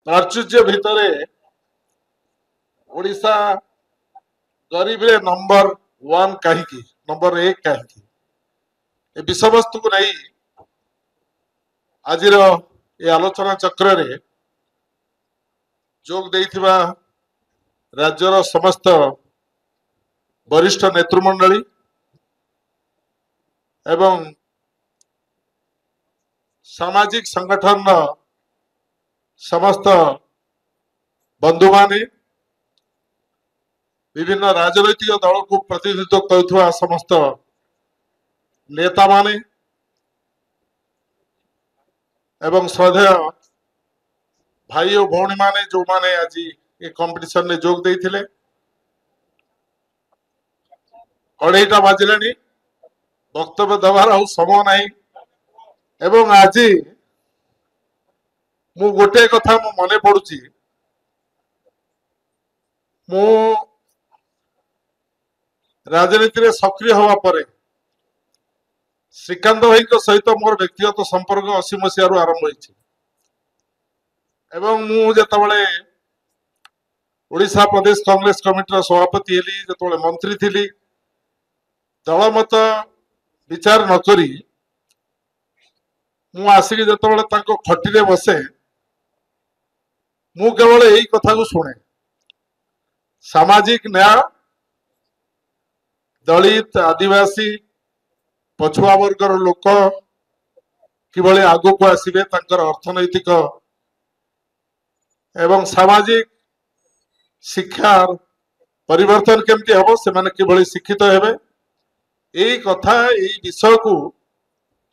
प्राचुर्य भितर ओडिशा गरीब रे नंबर 1 कहीं नंबर 1 कहीं ए विषय वस्तु को नहीं आज ये आलोचना चक्र रे जोग देइथिबा राज्यर समस्त वरिष्ठ नेतृमंडली एवं सामाजिक संगठन समस्त बंधु माने विभिन्न राजनैतिक दल को प्रतिनिधित्व करुवा समस्त नेता माने एवं श्रद्धेय भाई और भौणी माने जो माने आज ये कंपटीशन में जोग देइथिले 2:30 बाजिलानी वक्तव्य दबार आ समय नहीं एवं आज मु गोटे कथा मो मने पड़ुची मु राजनीति रे सक्रिय हवा परे श्रीकांत भाई सहित मोर व्यक्तिगत संपर्क 80 मसीह आरंभ होइछि एवं मु जेतबळे ओडिशा प्रदेश कांग्रेस कमिटी सभापति हेली जेतबळे मंत्री थिली दल मत विचार न करी मु आसिक जेतबळे तांको खटी रे बसे मु केवल यही कथा को शुणे सामाजिक न्याय दलित आदिवासी पछुआ वर्गर लोक किभली आगु को आसीबे तांकर अर्थनैतिक एवं सामाजिक शिक्षार परिवर्तन केमती हबो से माने किभली शिक्षित हेबे एई कथा एई विषय को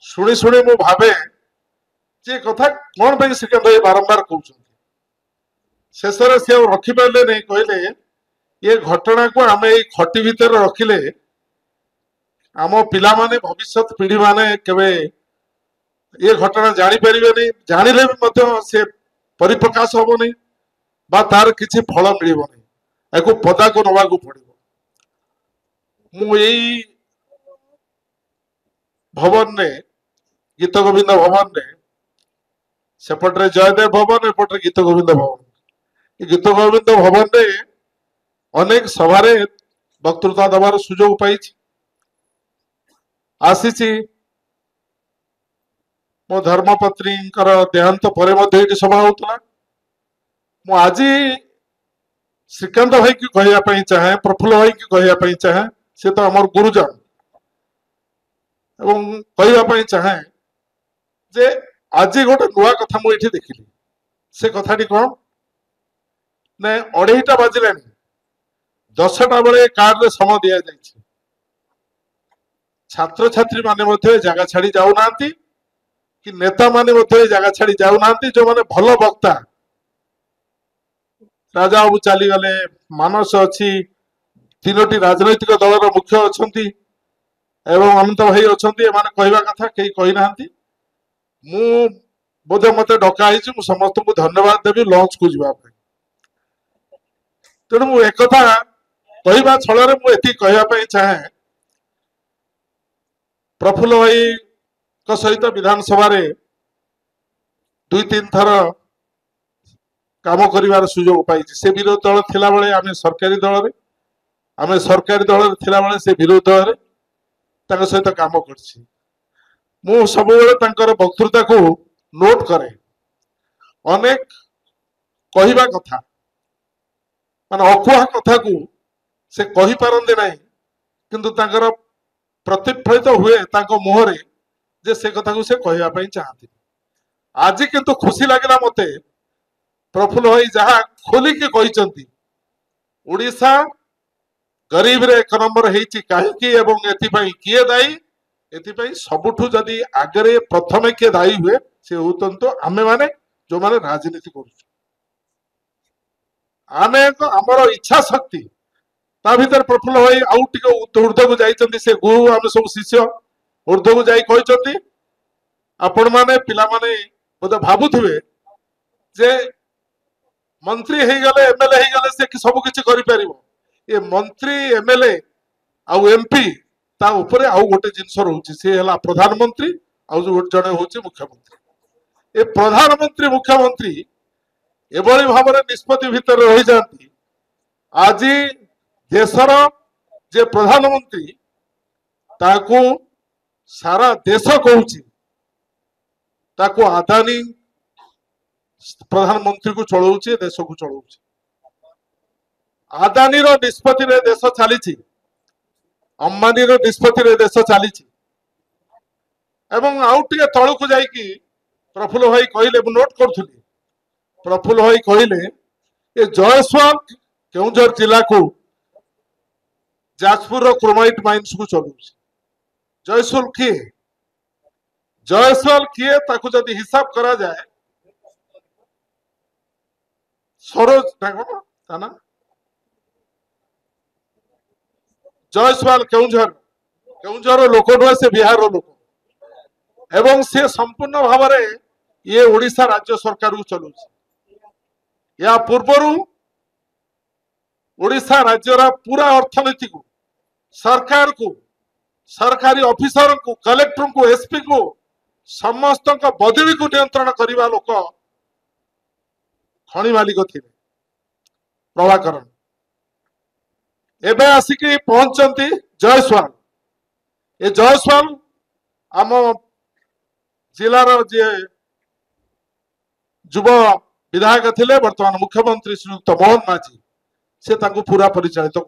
शुणी शुणी मु भाबे जे कथा कोन पे श्रीकांत भाई बारंबार कहउछन शेष से रखिपारे नहीं कहले ये घटना को आम ये खटी भितर रखिले आम पिला माने भविष्य पीढ़ी माने केवे ये घटना जानी पारे नहीं जानिले भी से परिप्रकाश हम नहीं बा तार किसी फल मिल नहीं पदा को नवा को पड़ो मु यही भवन ने गीत गोविंद भवन ने सेपटे जयदेव भवन एपटे गीत गोविंद भवन गीत गोविंद भवन ने अनेक सभारे वक्तृता दबार सुजोग पाई आसी मो धर्मपत्नी देहांत पर सभा होता मु आज श्रीकांत भाई की कहवाई चाहे प्रफुल्ल भाई की कहवाई चाहे सी तो आम गुरुजन एवं कहवाई चाहे जे आज गोटे नुआ कथा मुझे देखिली से कथाटी कौन ने 2:30 बाजिलानी 10टा बेले कार्ड समय दि जाए छात्र छात्री माने जगह छाड़ी जाऊना कि नेता माने जगह छाड़ी जाऊना जो माने भल वक्ता राजा बाबू चलीगले मानस अच्छी 3टी राजनैतिक दलर मुख्य अच्छा एवं अनंत भाई अच्छा एम कहवा कथा कहीं कहीना मु बोधे मत डका समस्त को धन्यवाद देवी लंच को जावाई तेणु मु एक कहवा छल मुझे कहवाई चाहे प्रफुल्ल भाई सहित विधानसभा 2-3 थर काम कर सुजोग पाई से विरोधी दल थिला बेले आम सरकारी दल आम सरकारी दल थिला बेले से विरोधी दल सहित काम कर सब वक्तृता को नोट करे अनेक कहवा कथा माने अकुहा कथा को से कही पारंदे नहीं किंतु तांकर प्रतिफलित हुए तांको मुहरे जे से कथा को से कहवाई चाहती आज किंतु खुशी लगे मते प्रफुल्ल भाई जहाँ खोलिकी कहते ओडिशा गरीब रे 1 नंबर होती कहीं किए दायी एथि सबुठू जदि आगे प्रथमे किए दायी हुए से होते आमे माने जो माने राजनीति कर आमे आमर इच्छा शक्ति ता भीतर प्रफुल्ल भाई आउ टिके ऊर्ध्व को जाइछन्ति से गुरु आमे सब शिष्य ऊर्ध्व को जाई कहइछन्ति आपण माने पिला माने बोधे भाबुथिबे जे मंत्री हे गले एमएलए हे गले से सब किछि करि परिबो ये मंत्री एमएलए आउ एमपी ता ऊपर आउ गोटे जिनस रहउछि से हला प्रधानमंत्री आउ जो जने होछि मुख्यमंत्री ए प्रधानमंत्री मुख्यमंत्री एभली भाव निष्पत्ति भितर रही जाती। आज देशर जे प्रधानमंत्री ताकू सारा देश कहूची ताकू अदानी प्रधानमंत्री को चलाऊे देश को चलाऊे। अदानी निष्पत्ति रे देश चली, अंबानी निष्पत्ति रे देश चली। एवं आउ टे तलू को जाइकी प्रफुल्ल भाई कहले नोट करूली, प्रफुल्ल भाई कहले ये जयसवाल केउंझर जिला को जाजपुर क्रोमाइट माइन्स को चलाऊ। जयसवाल किए, जयसवाल किए ताकू जदि हिसाब करा जाए सरोज ना जयसवाल केउंझर केउंझर लोक नुहे से बिहार लोक एवं से संपूर्ण भाव में ये ओडिशा राज्य सरकार को चलू। या पूर्वर ओडिशा राज्यर पूरा अर्थनीति को सरकार को सरकारी ऑफिसर को कलेक्टर को एसपी को समस्त बदली को नियंत्रण करने लोक खनि मालिक थे प्रभाकरण। एबे आसिकी पहुंचती जयसवाल। ये जयसवाल आम जिलार जे युव विधायक थे वर्तमान मुख्यमंत्री श्रीयुक्त मोहन माझी से पूरा परिचालित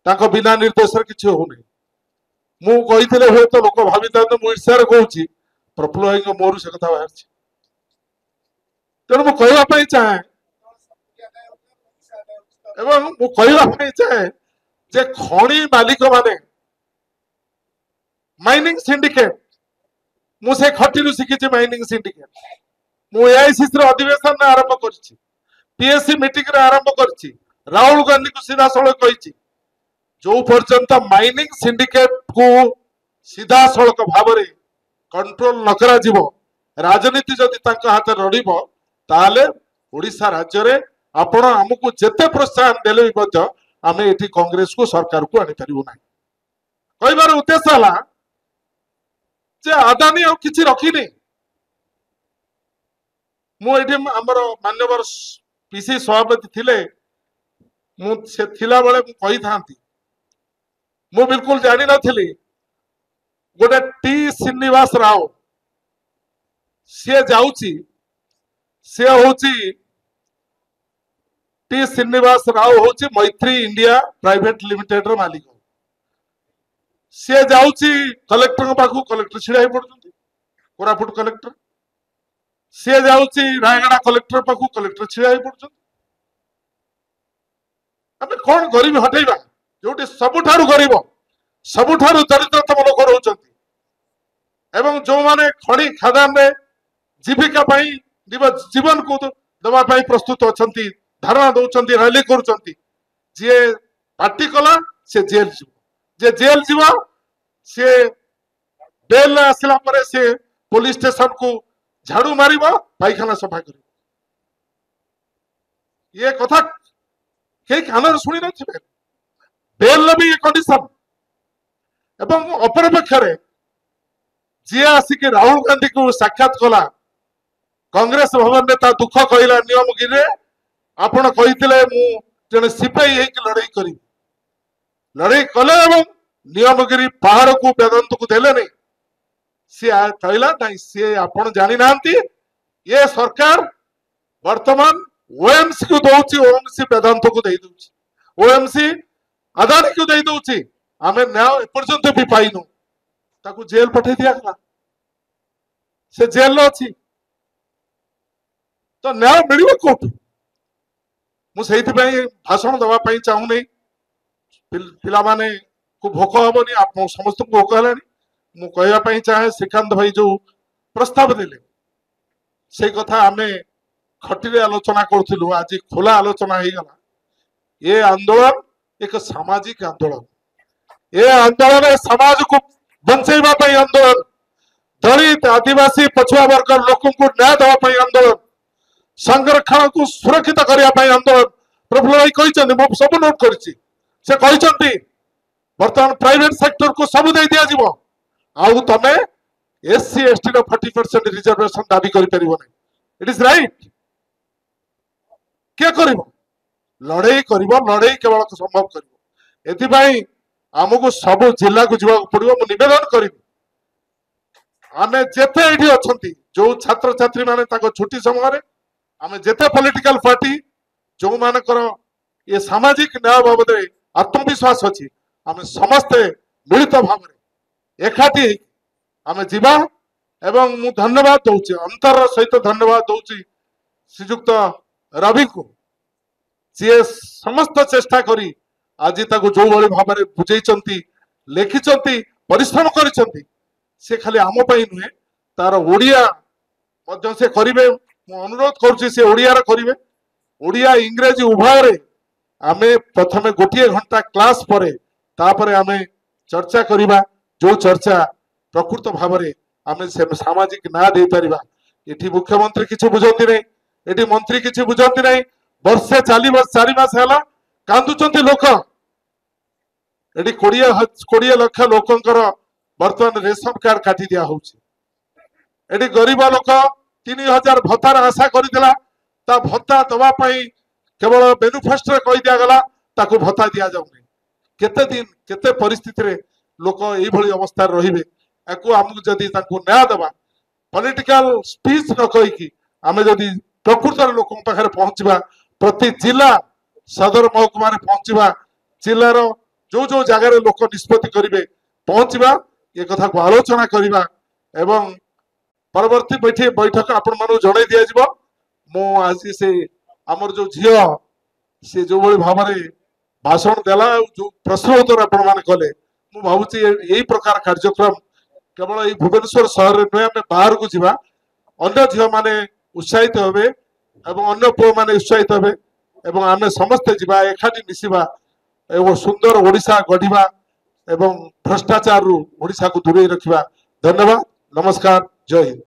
कर बिना निर्देश किसी होनी। मुझे हुए तो लोक भावी मुझे ईर्ष्यार कहूँ प्रफुल्ल भाई मोर से कथा बाहर। तेणु मुझे चाहे एवं मुझे चाहे जे खनि मालिक माने माइनिंग सिंडिकेट मुझे खटी शिखी माइनिंग सिंडिकेट मुआईसीसी अधिवेशन आरंभ कर पीएससी मीटिंग आरंभ कर राहुल गांधी को सीधा सड़क कही जो पर्यंत माइनिंग सिंडिकेट को सीधा सड़क भाव में कंट्रोल न करा जीवो राजनीति जदि हाथ रड़ब ताले ओडिशा राज्य में आपण आमको जेते प्रोत्साहन देले भी आम ये कांग्रेस को सरकार को आनी पारू ना। कहबार उद्देश्य है जे अदानी आ किसी रखिनी। मुझे आमर मान्यवर पीसी सभापति थिले मुझे बेले कही था मु बिल्कुल जानी नी गोटे टी श्रीनिवास राव सी जाऊची सी हूँ टी श्रीनिवास राव हूँ मैत्री इंडिया प्राइवेट लिमिटेड रो मालिक। सी जाऊची कलेक्टर पाखु कलेक्टर छिड़ा पड़ते कोरापुट कलेक्टर। सी जाऊची रायगड़ा कलेक्टर पाखु कलेक्टर छिड़ा पड़ते। आम कौन गरीब हटेबा जो सबुठारु गरीब सबुठारु दरिद्रतम लोक रोचंती एवं जो माने खनि खादान में जीविका जीवन को दवा प्रस्तुत अच्छा धारणा दौरान रैली कर जी पार्टी कला से जेल जीव जे जेल जीव सी बेल आसला से पुलिस स्टेशन को झाड़ू मार पायखाना सफा कर ये कथा कई कान शुणी थे। बेल भी ये कंडीशन एवं अपरपक्ष जी आसिक राहुल गांधी को साक्षात कला कांग्रेस भवन में दुख कहला नियमगिरी आपण कही जन सिपाही लड़ाई करी लड़ाई कले नियमगिरी पहाड़ को वेदांत को देले नहीं सी कहला नहीं सी आपण जानी ना ये सरकार वर्तमान ओएमसी को दौची ओएमसी वेदांत को दे दूची ओएमसी अदानी को दे दूची आम न्याय एपर्यंत भी पाइनु ताकू जेल पठे दिया से जेल अच्छी तो न्याय मिल कौटू मुझे भाषण दवाई चाहूनी पिलाने को भोक हेनी आप समस्त को भोक है मु कहवाई चाहे श्रीकांत भाई जो प्रस्ताव देले से कथा आम खटी आलोचना करूँ आज खोला आलोचना हो गला। ये आंदोलन एक सामाजिक आंदोलन ये आंदोलन समाज को बंचेवाई आंदोलन दलित आदिवासी पछुआ वर्ग लोक को न्याय देवाई आंदोलन संरक्षण को सुरक्षित करने आंदोलन प्रफुल्ल भाई कहते सब नोट कर बर्तमान प्राइवेट सेक्टर को सब दे दिया आउ तमे एससी एसटी 40% रिजर्वेशन दाबी कर इट इज राइट किए कर लड़ई कर लड़ई केवल संभव कर आमको सब जिला को जावाक पड़ो मु निवेदन करी आमे जेते एठी अछंती जो छात्र छात्री माने ताको छुट्टी समय आमे जेते पॉलिटिकल पार्टी जो मानकर ये सामाजिक न्याय बाबद आत्मविश्वास अच्छी आमे समस्ते मिलित भाव एकाठी आमे जीवा एवं मु धन्यवाद दउची अंतर सहित धन्यवाद दउची श्रीजुक्त रवि को सी समस्त चेष्टा करी आज ताको जो भली भाव में बुझे लिखिं परिश्रम करिसेंती से खाली आम नुहे तार ओडिया से करेंगे अनुरोध करुच्ची से ओडिया करेंगे ओडिया इंग्रेजी उभय आमे प्रथमे गोटे घंटा क्लास पर तापर आमे चर्चा करिबा जो चर्चा प्रकृत भाव में आमे सामाजिक न्याय दे परिबा एठी मुख्यमंत्री किछि बुझंती नहीं एठी मंत्री किछि बुझंती नहीं वर्षे 4 मास हैला कांदुचंती लोक एठी 20 लाख लोकंकर वर्तमान रेशन कार्ड काटी दिया होउची एठी गरीब लोक 3000 भत्तार आशा करथिला ता भत्ता दवा पई केवल मेनुफेस्टो कही दिया गला ताकू भत्ता दिया जाउनी केते दिन केते परिस्थिति रे लोक एई भली अवस्था रहिबे एको हमकु जदी ताकू न्याय दबा पॉलिटिकल स्पीच न कहि कि आमे जदी प्रकृत लोक पाखरे पहुंचबा प्रति जिला सदर महकुमा रे पहुंचबा जिल्लार जो जो जगह लोक निष्पत्ति करिवे पहुंचबा ये कथा को आलोचना करिबा एवं परवर्ती बैठक आपण मानु जणाई दिया जिवो मो आज से आमर जो झियो से जो भली भाव में भाषण देला जो प्रश्न उत्तर आपण माने कले मु भाबुची यही प्रकार कार्यक्रम केवल यही भुवनेश्वर शहर में नुहे आम बाहर को जीवा अन्य झील माने उत्साहित हेबे एवं अन्य पुओ माने उत्साहित हेबे एवं आमे समस्ते जीवा एकाठी मिसिबा एवं सुंदर ओडिशा गढ़िबा एवं भ्रष्टाचार रु ओडिशा को दूरे रखिबा। धन्यवाद, नमस्कार, जय हिंद।